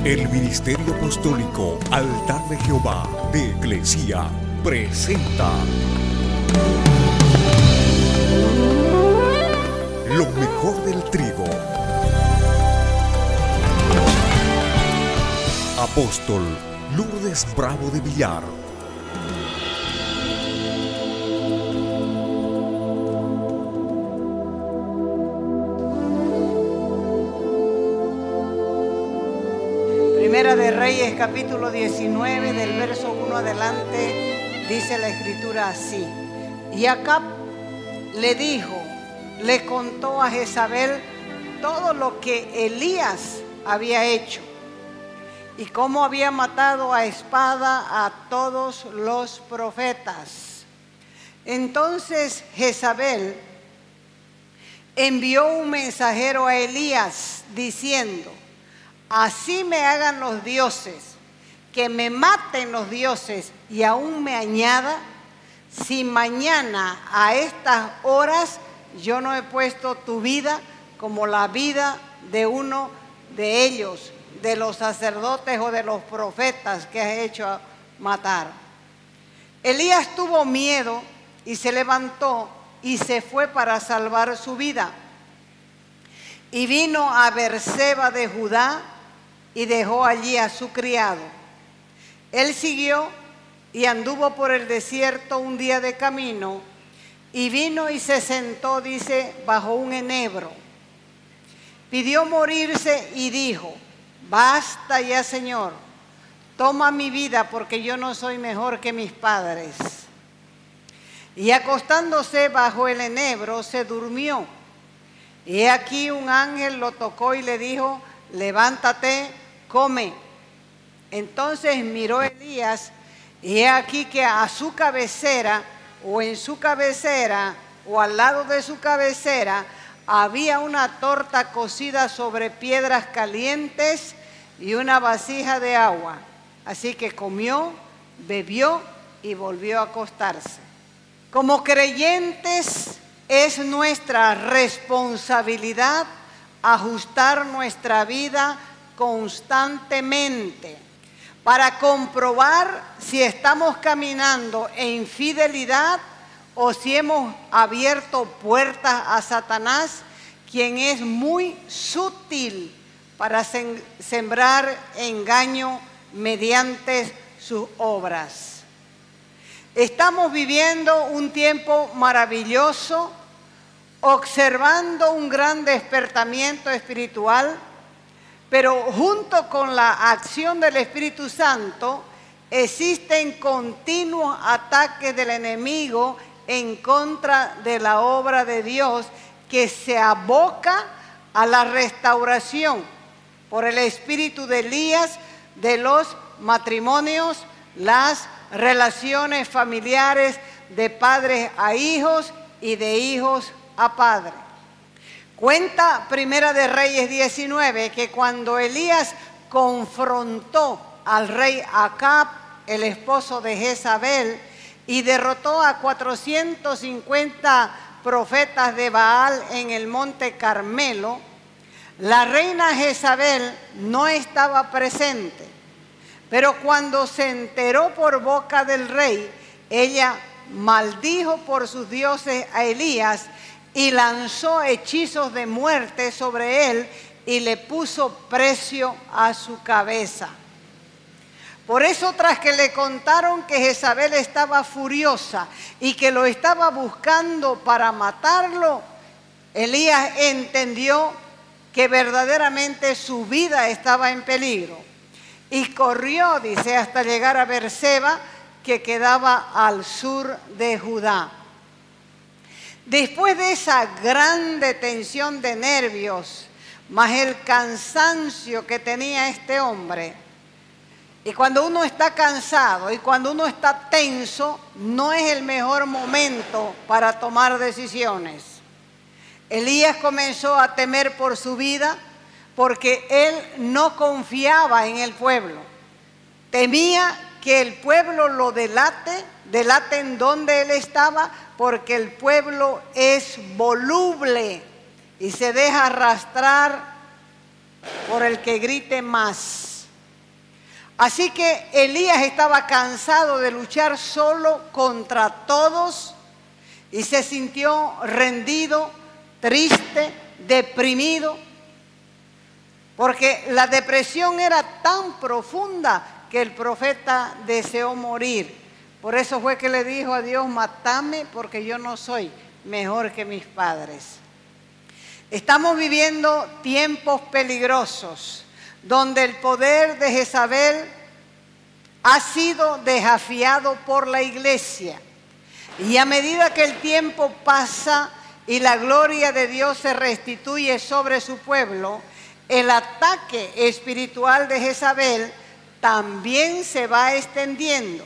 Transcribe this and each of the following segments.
El Ministerio Apostólico Altar de Jehová de Eclesia presenta lo mejor del trigo. Apóstol Lourdes Bravo de Villar. Primera de Reyes, capítulo 19, del verso 1 adelante, dice la escritura así. Y Acab le contó a Jezabel todo lo que Elías había hecho y cómo había matado a espada a todos los profetas. Entonces Jezabel envió un mensajero a Elías diciendo: así me hagan los dioses, que me maten los dioses y aún me añada, si mañana a estas horas yo no he puesto tu vida como la vida de uno de ellos, de los sacerdotes o de los profetas que has hecho matar. Elías tuvo miedo y se levantó y se fue para salvar su vida. Y vino a Beerseba de Judá y dejó allí a su criado. Él siguió y anduvo por el desierto un día de camino y vino y se sentó, dice, bajo un enebro. Pidió morirse y dijo: basta ya, Señor, toma mi vida porque yo no soy mejor que mis padres. Y acostándose bajo el enebro se durmió. Y he aquí un ángel lo tocó y le dijo: levántate, come. Entonces miró Elías y he aquí que a su cabecera o en su cabecera o al lado de su cabecera había una torta cocida sobre piedras calientes y una vasija de agua. Así que comió, bebió y volvió a acostarse. Como creyentes es nuestra responsabilidad ajustar nuestra vida constantemente para comprobar si estamos caminando en fidelidad o si hemos abierto puertas a Satanás, quien es muy sutil para sembrar engaño mediante sus obras. Estamos viviendo un tiempo maravilloso, observando un gran despertamiento espiritual, pero junto con la acción del Espíritu Santo existen continuos ataques del enemigo en contra de la obra de Dios, que se aboca a la restauración por el espíritu de Elías de los matrimonios, las relaciones familiares de padres a hijos y de hijos a padres. Cuenta Primera de Reyes 19 que cuando Elías confrontó al rey Acab, el esposo de Jezabel, y derrotó a 450 profetas de Baal en el monte Carmelo, la reina Jezabel no estaba presente, pero cuando se enteró por boca del rey, ella maldijo por sus dioses a Elías y lanzó hechizos de muerte sobre él y le puso precio a su cabeza. Por eso, tras que le contaron que Jezabel estaba furiosa y que lo estaba buscando para matarlo, Elías entendió que verdaderamente su vida estaba en peligro y corrió, dice, hasta llegar a Beerseba, que quedaba al sur de Judá. Después de esa grande tensión de nervios, más el cansancio que tenía este hombre, y cuando uno está cansado y cuando uno está tenso, no es el mejor momento para tomar decisiones. Elías comenzó a temer por su vida porque él no confiaba en el pueblo. Temía que el pueblo lo delaten donde él estaba, porque el pueblo es voluble y se deja arrastrar por el que grite más. Así que Elías estaba cansado de luchar solo contra todos y se sintió rendido, triste, deprimido, porque la depresión era tan profunda que el profeta deseó morir. Por eso fue que le dijo a Dios: mátame porque yo no soy mejor que mis padres. Estamos viviendo tiempos peligrosos, donde el poder de Jezabel ha sido desafiado por la iglesia. Y a medida que el tiempo pasa y la gloria de Dios se restituye sobre su pueblo, el ataque espiritual de Jezabel también se va extendiendo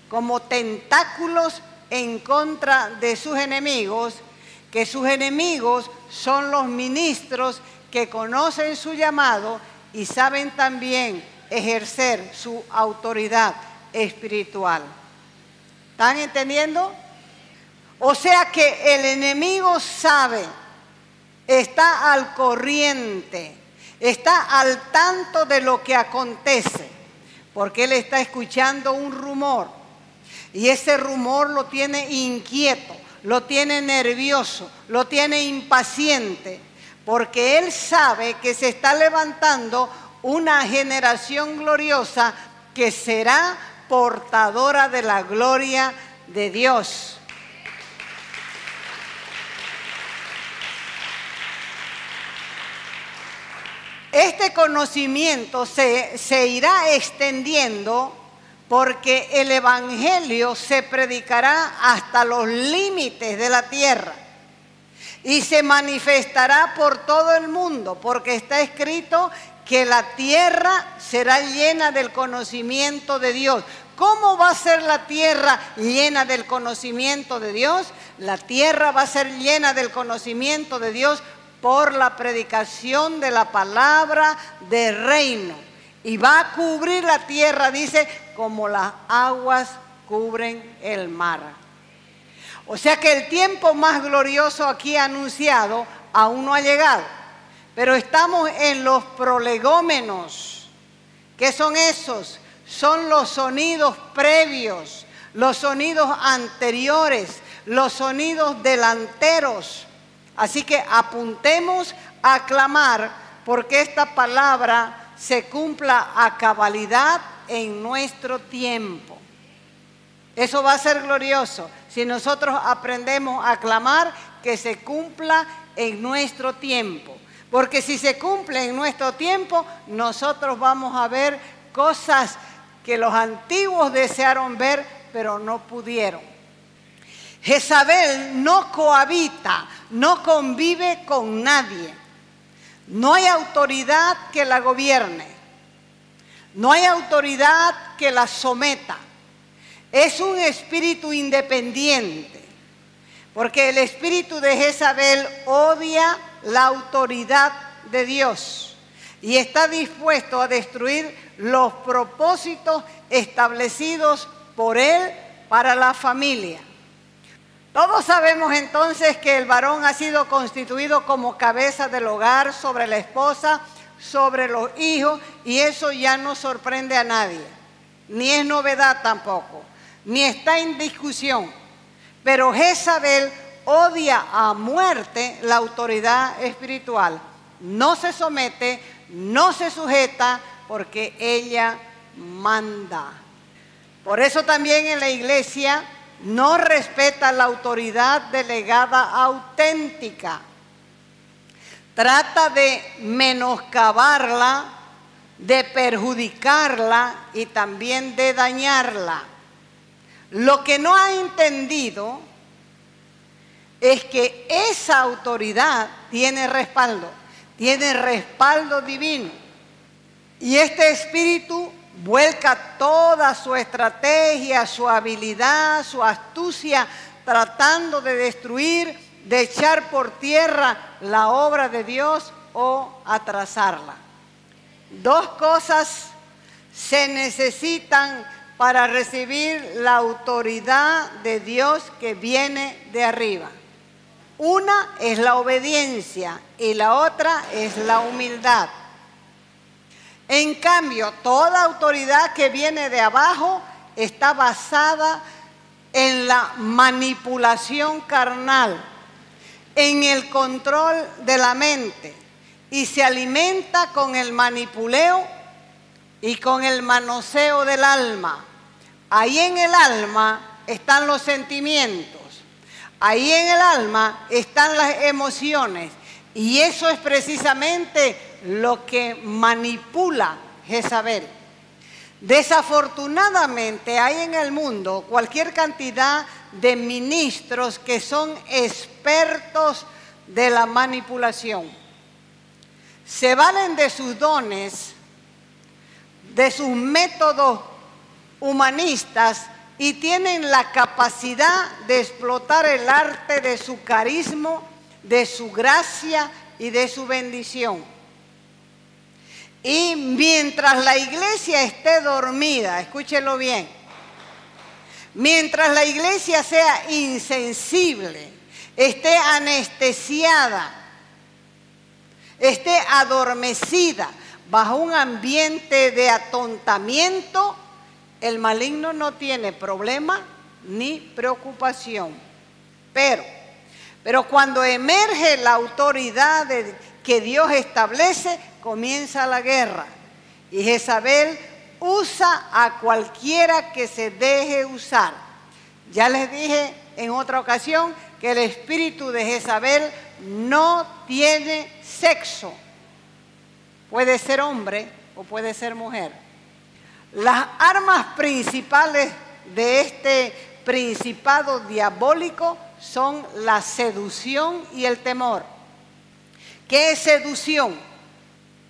como tentáculos en contra de sus enemigos, que sus enemigos son los ministros que conocen su llamado y saben también ejercer su autoridad espiritual. ¿Están entendiendo? O sea que el enemigo sabe, está al corriente, está al tanto de lo que acontece, porque él está escuchando un rumor y ese rumor lo tiene inquieto, lo tiene nervioso, lo tiene impaciente, porque él sabe que se está levantando una generación gloriosa que será portadora de la gloria de Dios. Este conocimiento se irá extendiendo porque el evangelio se predicará hasta los límites de la tierra y se manifestará por todo el mundo, porque está escrito que la tierra será llena del conocimiento de Dios. ¿Cómo va a ser la tierra llena del conocimiento de Dios? La tierra va a ser llena del conocimiento de Dios por la predicación de la palabra del reino. Y va a cubrir la tierra, dice, como las aguas cubren el mar. O sea que el tiempo más glorioso aquí anunciado aún no ha llegado. Pero estamos en los prolegómenos. ¿Qué son esos? Son los sonidos previos, los sonidos anteriores, los sonidos delanteros. Así que apuntemos a clamar porque esta palabra se cumpla a cabalidad en nuestro tiempo. Eso va a ser glorioso si nosotros aprendemos a clamar que se cumpla en nuestro tiempo. Porque si se cumple en nuestro tiempo, nosotros vamos a ver cosas que los antiguos desearon ver, pero no pudieron. Jezabel no cohabita, no convive con nadie. No hay autoridad que la gobierne. No hay autoridad que la someta. Es un espíritu independiente. Porque el espíritu de Jezabel odia la autoridad de Dios y está dispuesto a destruir los propósitos establecidos por él para la familia. Todos sabemos entonces que el varón ha sido constituido como cabeza del hogar, sobre la esposa, sobre los hijos, y eso ya no sorprende a nadie, ni es novedad tampoco, ni está en discusión. Pero Jezabel odia a muerte la autoridad espiritual. No se somete, no se sujeta, porque ella manda. Por eso también en la iglesia no respeta la autoridad delegada auténtica. Trata de menoscabarla, de perjudicarla y también de dañarla. Lo que no ha entendido es que esa autoridad tiene respaldo divino. Y este espíritu vuelca toda su estrategia, su habilidad, su astucia, tratando de destruir, de echar por tierra la obra de Dios o atrasarla. Dos cosas se necesitan para recibir la autoridad de Dios que viene de arriba. Una es la obediencia y la otra es la humildad. En cambio, toda autoridad que viene de abajo está basada en la manipulación carnal, en el control de la mente, y se alimenta con el manipuleo y con el manoseo del alma. Ahí en el alma están los sentimientos, ahí en el alma están las emociones, y eso es precisamente lo que manipula Jezabel. Desafortunadamente hay en el mundo cualquier cantidad de ministros que son expertos de la manipulación. Se valen de sus dones, de sus métodos humanistas, y tienen la capacidad de explotar el arte de su carisma, de su gracia y de su bendición. Y mientras la iglesia esté dormida, escúchelo bien, mientras la iglesia sea insensible, esté anestesiada, esté adormecida bajo un ambiente de atontamiento, el maligno no tiene problema ni preocupación. Pero cuando emerge la autoridad que Dios establece, comienza la guerra. Y Jezabel usa a cualquiera que se deje usar. Ya les dije en otra ocasión que el espíritu de Jezabel no tiene sexo. Puede ser hombre o puede ser mujer. Las armas principales de este principado diabólico son la seducción y el temor. ¿Qué es seducción?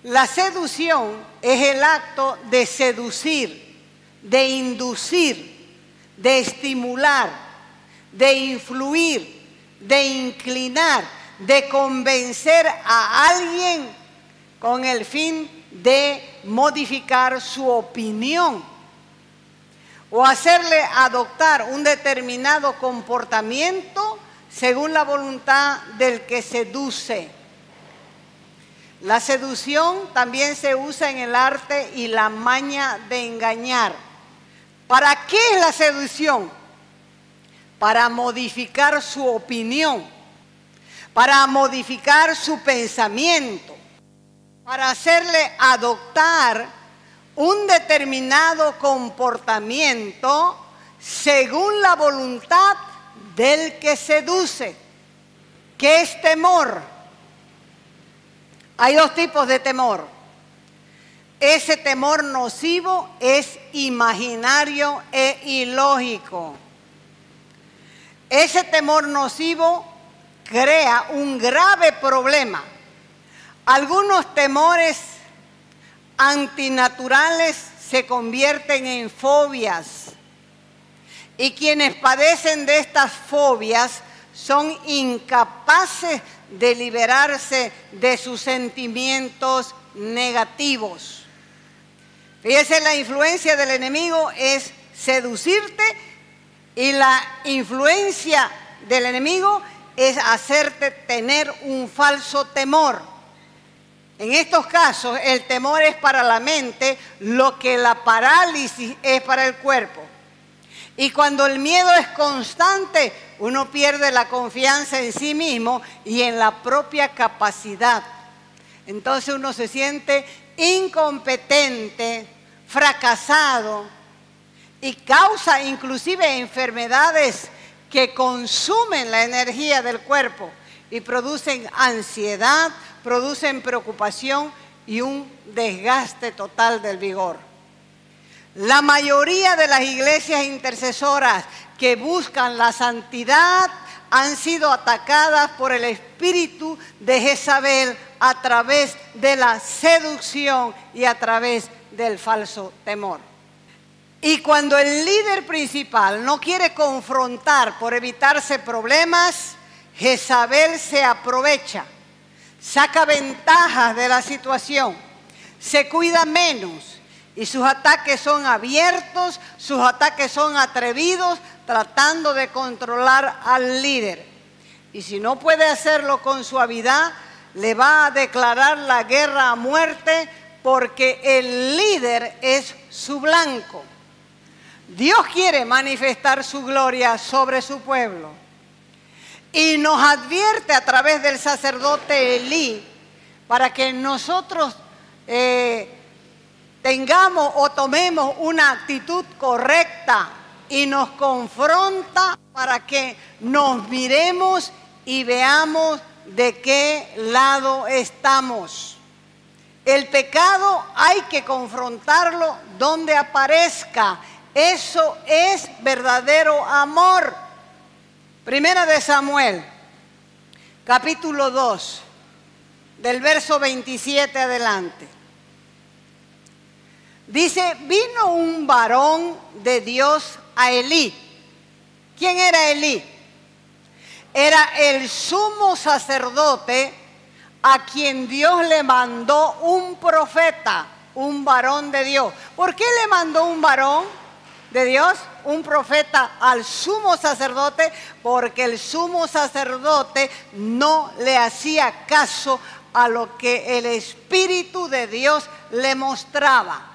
La seducción es el acto de seducir, de inducir, de estimular, de influir, de inclinar, de convencer a alguien con el fin de modificar su opinión o hacerle adoptar un determinado comportamiento según la voluntad del que seduce. La seducción también se usa en el arte y la maña de engañar. ¿Para qué es la seducción? Para modificar su opinión, para modificar su pensamiento, para hacerle adoptar un determinado comportamiento según la voluntad del que seduce. ¿Qué es temor? Hay dos tipos de temor. Ese temor nocivo es imaginario e ilógico. Ese temor nocivo crea un grave problema. Algunos temores antinaturales se convierten en fobias, y quienes padecen de estas fobias son incapaces de liberarse de sus sentimientos negativos. Fíjese, la influencia del enemigo es seducirte, y la influencia del enemigo es hacerte tener un falso temor. En estos casos, el temor es para la mente lo que la parálisis es para el cuerpo. Y cuando el miedo es constante, uno pierde la confianza en sí mismo y en la propia capacidad. Entonces uno se siente incompetente, fracasado, y causa inclusive enfermedades que consumen la energía del cuerpo y producen ansiedad, producen preocupación y un desgaste total del vigor. La mayoría de las iglesias intercesoras que buscan la santidad han sido atacadas por el espíritu de Jezabel a través de la seducción y a través del falso temor. Y cuando el líder principal no quiere confrontar por evitarse problemas, Jezabel se aprovecha, saca ventajas de la situación, se cuida menos, y sus ataques son abiertos, sus ataques son atrevidos, tratando de controlar al líder. Y si no puede hacerlo con suavidad, le va a declarar la guerra a muerte porque el líder es su blanco. Dios quiere manifestar su gloria sobre su pueblo. Y nos advierte a través del sacerdote Elí para que nosotros tengamos o tomemos una actitud correcta, y nos confronta para que nos miremos y veamos de qué lado estamos. El pecado hay que confrontarlo donde aparezca. Eso es verdadero amor. Primera de Samuel, capítulo 2, del verso 27 adelante. Dice, vino un varón de Dios a Elí. ¿Quién era Elí? Era el sumo sacerdote a quien Dios le mandó un profeta, un varón de Dios. ¿Por qué le mandó un varón de Dios, un profeta, al sumo sacerdote? Porque el sumo sacerdote no le hacía caso a lo que el Espíritu de Dios le mostraba.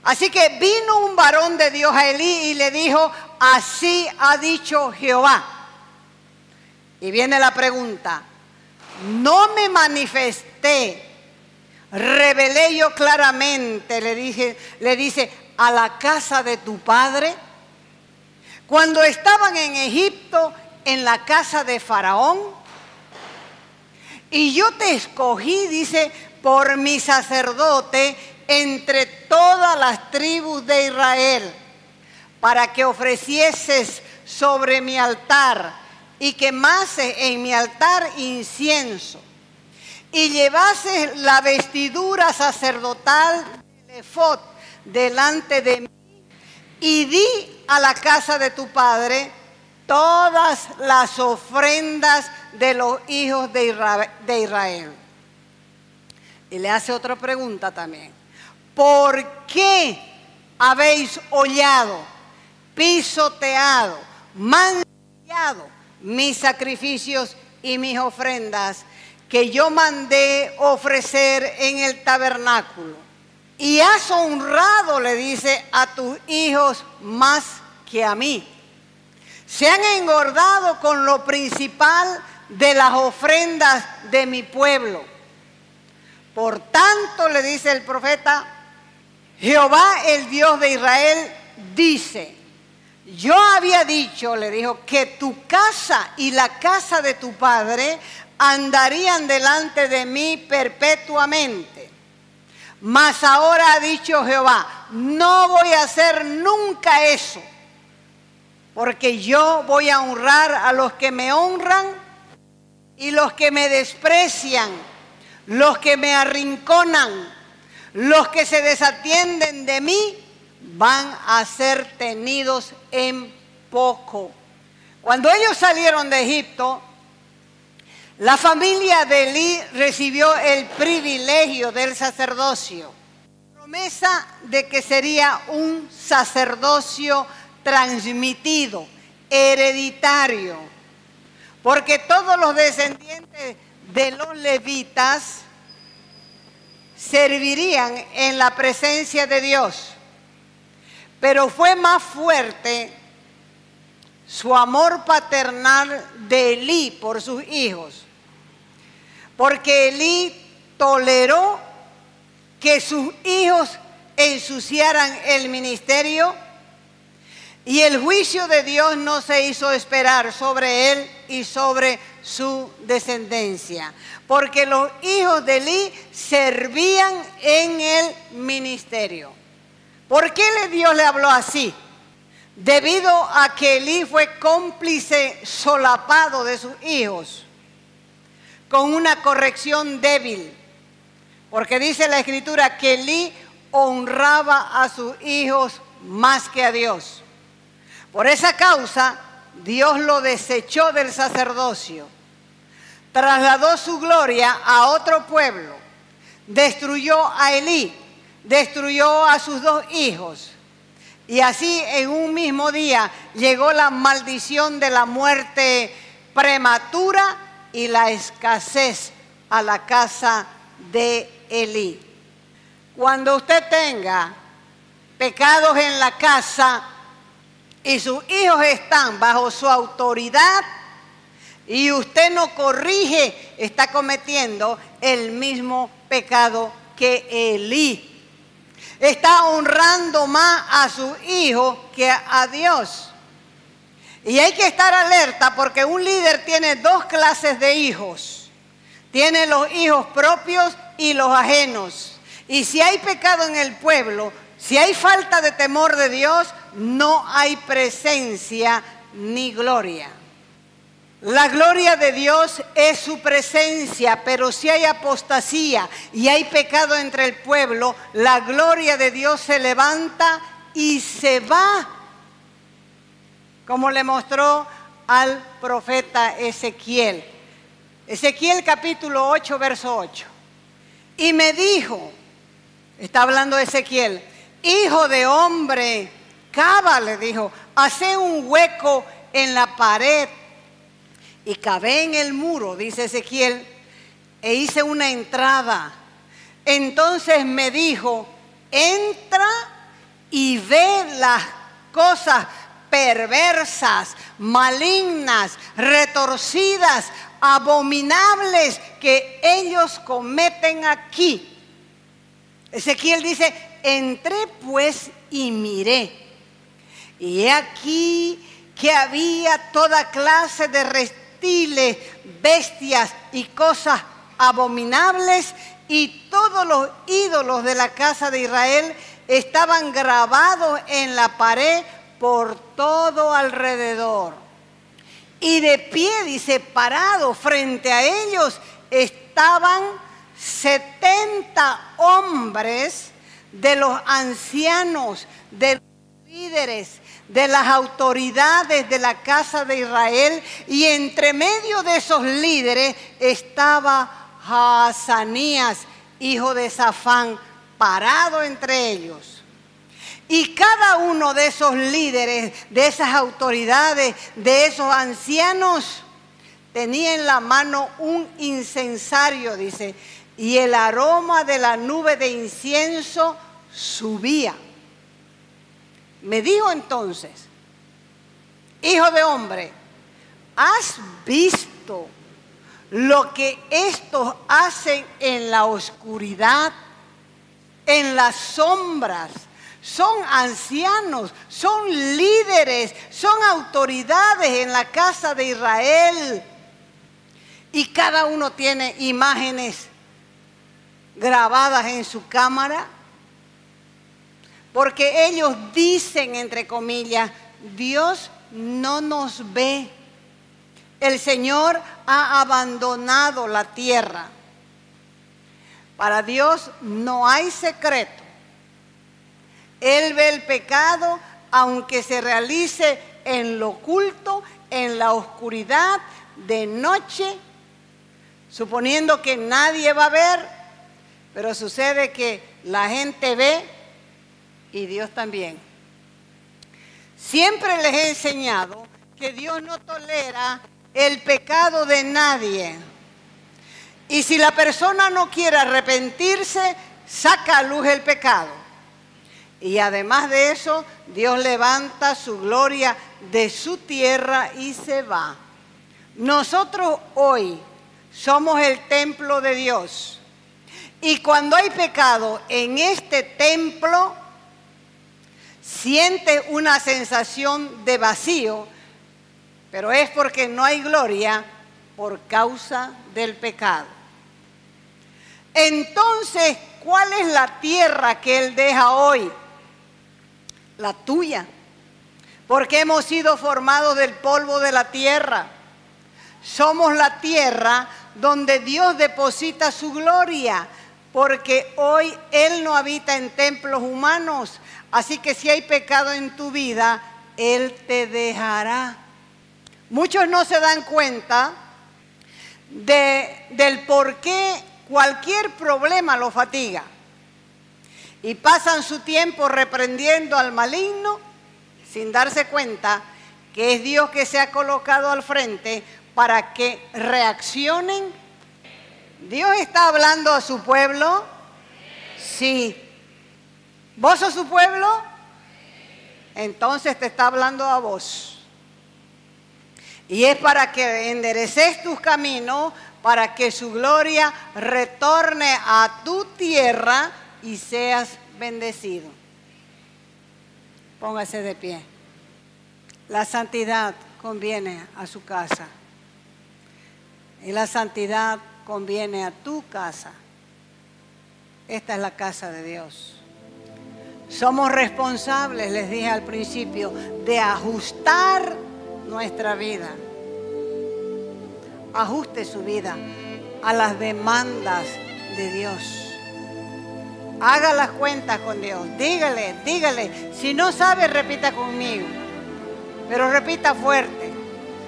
Así que vino un varón de Dios a Elí y le dijo, así ha dicho Jehová. Y viene la pregunta, ¿no me manifesté, revelé yo claramente, le dice, a la casa de tu padre? Cuando estaban en Egipto, en la casa de Faraón, y yo te escogí, dice, por mi sacerdote, entre todas las tribus de Israel, para que ofrecieses sobre mi altar y quemases en mi altar incienso, y llevases la vestidura sacerdotal del efod delante de mí, y di a la casa de tu padre todas las ofrendas de los hijos de Israel. Y le hace otra pregunta también. ¿Por qué habéis hollado, pisoteado, mancillado mis sacrificios y mis ofrendas que yo mandé ofrecer en el tabernáculo? Y has honrado, le dice, a tus hijos más que a mí. Se han engordado con lo principal de las ofrendas de mi pueblo. Por tanto, le dice el profeta, Jehová, el Dios de Israel, dice, yo había dicho, le dijo, que tu casa y la casa de tu padre andarían delante de mí perpetuamente. Mas ahora ha dicho Jehová, no voy a hacer nunca eso, porque yo voy a honrar a los que me honran y los que me desprecian, los que me arrinconan, los que se desatienden de mí, van a ser tenidos en poco. Cuando ellos salieron de Egipto, la familia de Elí recibió el privilegio del sacerdocio, promesa de que sería un sacerdocio transmitido, hereditario, porque todos los descendientes de los levitas servirían en la presencia de Dios. Pero fue más fuerte su amor paternal de Elí por sus hijos, porque Elí toleró que sus hijos ensuciaran el ministerio, y el juicio de Dios no se hizo esperar sobre él y sobre su descendencia, porque los hijos de Elí servían en el ministerio. ¿Por qué Dios le habló así? Debido a que Elí fue cómplice solapado de sus hijos, con una corrección débil, porque dice la Escritura que Elí honraba a sus hijos más que a Dios. Por esa causa, Dios lo desechó del sacerdocio, trasladó su gloria a otro pueblo, destruyó a Elí, destruyó a sus dos hijos, y así en un mismo día llegó la maldición de la muerte prematura y la escasez a la casa de Elí. Cuando usted tenga pecados en la casa y sus hijos están bajo su autoridad y usted no corrige, está cometiendo el mismo pecado que Elí. Está honrando más a su hijo que a Dios. Y hay que estar alerta porque un líder tiene dos clases de hijos. Tiene los hijos propios y los ajenos. Y si hay pecado en el pueblo, si hay falta de temor de Dios, no hay presencia ni gloria. La gloria de Dios es su presencia, pero si hay apostasía y hay pecado entre el pueblo, la gloria de Dios se levanta y se va, como le mostró al profeta Ezequiel. Ezequiel capítulo 8, verso 8. Y me dijo, está hablando Ezequiel, hijo de hombre, cava, le dijo, hace un hueco en la pared. Y cavé en el muro, dice Ezequiel, e hice una entrada. Entonces me dijo, entra y ve las cosas perversas, malignas, retorcidas, abominables que ellos cometen aquí. Ezequiel dice, entré pues y miré. Y he aquí que había toda clase de reptiles, bestias y cosas abominables, y todos los ídolos de la casa de Israel estaban grabados en la pared por todo alrededor. Y de pie, dice, parado frente a ellos estaban 70 hombres de los ancianos, de los líderes, de las autoridades de la casa de Israel, y entre medio de esos líderes estaba Haazanías, hijo de Safán, parado entre ellos. Y cada uno de esos líderes, de esas autoridades, de esos ancianos, tenía en la mano un incensario, dice, y el aroma de la nube de incienso subía. Me dijo entonces, hijo de hombre, ¿has visto lo que estos hacen en la oscuridad, en las sombras? Son ancianos, son líderes, son autoridades en la casa de Israel. Y cada uno tiene imágenes grabadas en su cámara. Porque ellos dicen, entre comillas, Dios no nos ve. El Señor ha abandonado la tierra. Para Dios no hay secreto. Él ve el pecado, aunque se realice en lo oculto, en la oscuridad, de noche, suponiendo que nadie va a ver, pero sucede que la gente ve y Dios también. Siempre les he enseñado que Dios no tolera el pecado de nadie. Y si la persona no quiere arrepentirse, saca a luz el pecado. Y además de eso, Dios levanta su gloria de su tierra y se va. Nosotros hoy somos el templo de Dios. Y cuando hay pecado en este templo, siente una sensación de vacío, pero es porque no hay gloria por causa del pecado. Entonces, ¿cuál es la tierra que Él deja hoy? La tuya, porque hemos sido formados del polvo de la tierra. Somos la tierra donde Dios deposita su gloria, porque hoy Él no habita en templos humanos. Así que si hay pecado en tu vida, Él te dejará. Muchos no se dan cuenta del por qué cualquier problema los fatiga. Y pasan su tiempo reprendiendo al maligno sin darse cuenta que es Dios que se ha colocado al frente para que reaccionen. ¿Dios está hablando a su pueblo? Sí. ¿Vos sos su pueblo? Entonces te está hablando a vos. Y es para que endereces tus caminos, para que su gloria retorne a tu tierra y seas bendecido. Póngase de pie. La santidad conviene a su casa. Y la santidad conviene a tu casa. Esta es la casa de Dios. Somos responsables, les dije al principio, de ajustar nuestra vida. Ajuste su vida a las demandas de Dios. Haga las cuentas con Dios. Dígale. Si no sabe, repita conmigo. Pero repita fuerte.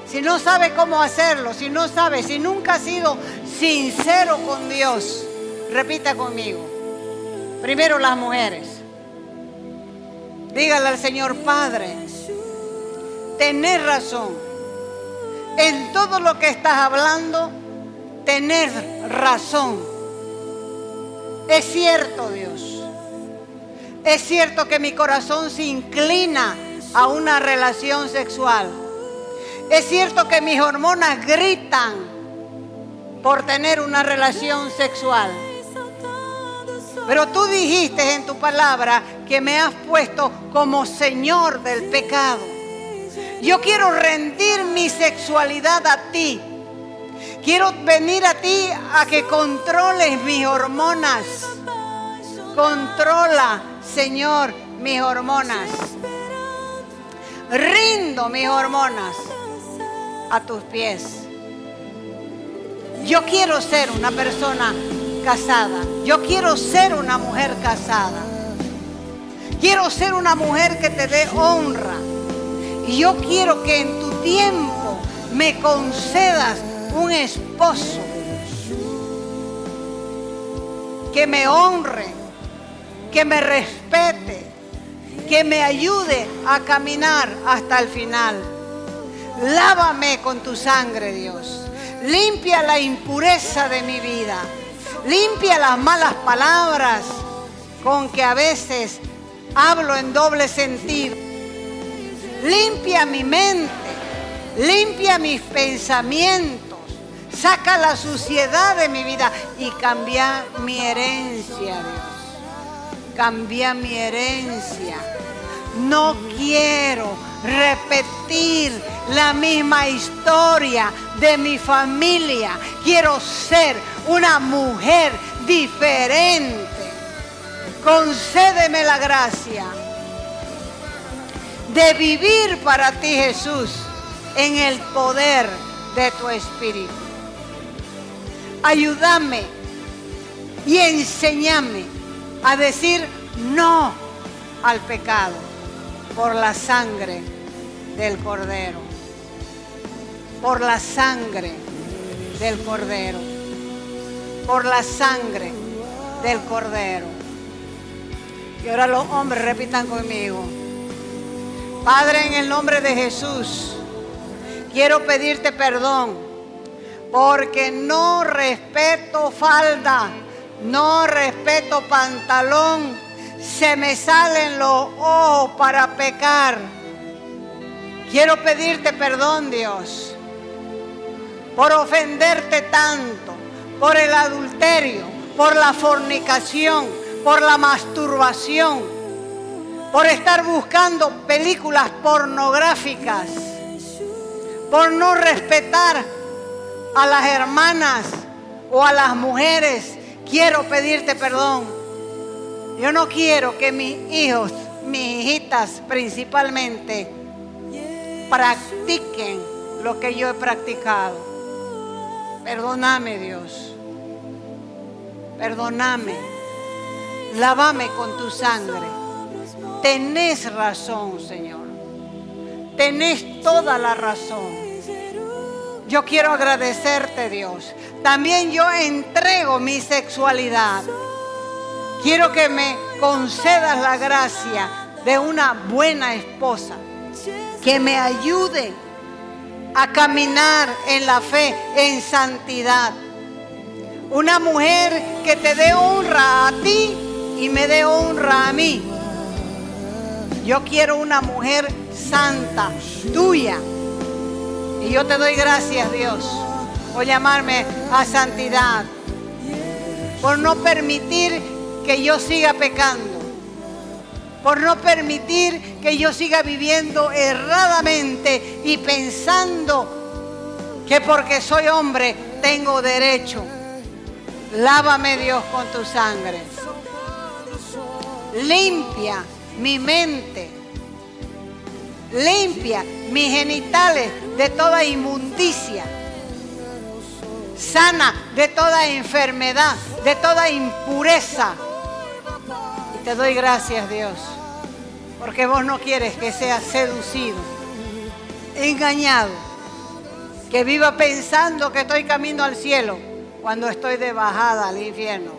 Si no sabe cómo hacerlo, si nunca ha sido sincero con Dios, repita conmigo. Primero las mujeres. Dígale al Señor: Padre, tenés razón. En todo lo que estás hablando, tenés razón. Es cierto, Dios. Es cierto que mi corazón se inclina a una relación sexual. Es cierto que mis hormonas gritan por tener una relación sexual. Pero tú dijiste en tu palabra que me has puesto como Señor del pecado. Yo quiero rendir mi sexualidad a ti. Quiero venir a ti a que controles mis hormonas. Controla, Señor, mis hormonas. Rindo mis hormonas a tus pies. Yo quiero ser una persona casada. Yo quiero ser una mujer casada. Quiero ser una mujer que te dé honra. Y yo quiero que en tu tiempo me concedas un esposo que me honre, que me respete, que me ayude a caminar hasta el final. Lávame con tu sangre, Dios. Limpia la impureza de mi vida. Limpia las malas palabras con que a veces hablo en doble sentido. Limpia mi mente. Limpia mis pensamientos. Saca la suciedad de mi vida y cambia mi herencia, Dios. Cambia mi herencia. No quiero repetir la misma historia de mi familia. Quiero ser una mujer diferente. Concédeme la gracia de vivir para ti, Jesús, en el poder de tu Espíritu. Ayúdame y enséñame a decir no al pecado por la sangre del Cordero. Por la sangre del Cordero. Por la sangre del Cordero. Y ahora los hombres repitan conmigo. Padre, en el nombre de Jesús, quiero pedirte perdón porque no respeto falda, no respeto pantalón, se me salen los ojos para pecar. Quiero pedirte perdón, Dios, por ofenderte tanto, por el adulterio, por la fornicación, por la masturbación, por estar buscando películas pornográficas, por no respetar a las hermanas o a las mujeres. Quiero pedirte perdón. Yo no quiero que mis hijos, mis hijitas principalmente, practiquen lo que yo he practicado. Perdóname, Dios. Perdóname. Lávame con tu sangre. Tenés razón, Señor. Tenés toda la razón. Yo quiero agradecerte, Dios. También yo entrego mi sexualidad. Quiero que me concedas la gracia de una buena esposa que me ayude a caminar en la fe, en santidad. Una mujer que te dé honra a ti y me dé honra a mí. Yo quiero una mujer santa, tuya. Y yo te doy gracias, Dios, por llamarme a santidad, por no permitir que yo siga pecando, por no permitir que yo siga viviendo erradamente y pensando que porque soy hombre tengo derecho. Lávame, Dios, con tu sangre. Limpia mi mente. Limpia mis genitales de toda inmundicia. Sana de toda enfermedad, de toda impureza. Y te doy gracias, Dios, porque vos no quieres que sea seducido, engañado, que viva pensando que estoy camino al cielo cuando estoy de bajada al infierno.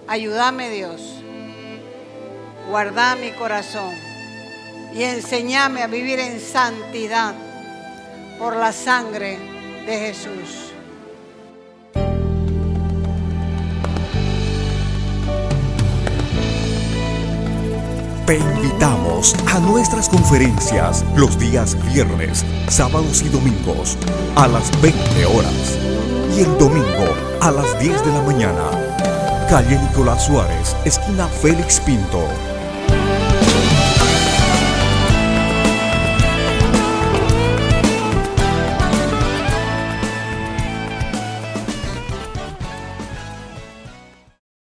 Ayúdame, Dios. Guarda mi corazón y enséñame a vivir en santidad por la sangre de Jesús. Te invitamos a nuestras conferencias los días viernes, sábados y domingos a las 20 horas y el domingo a las 10 de la mañana. Calle Nicolás Suárez, esquina Félix Pinto.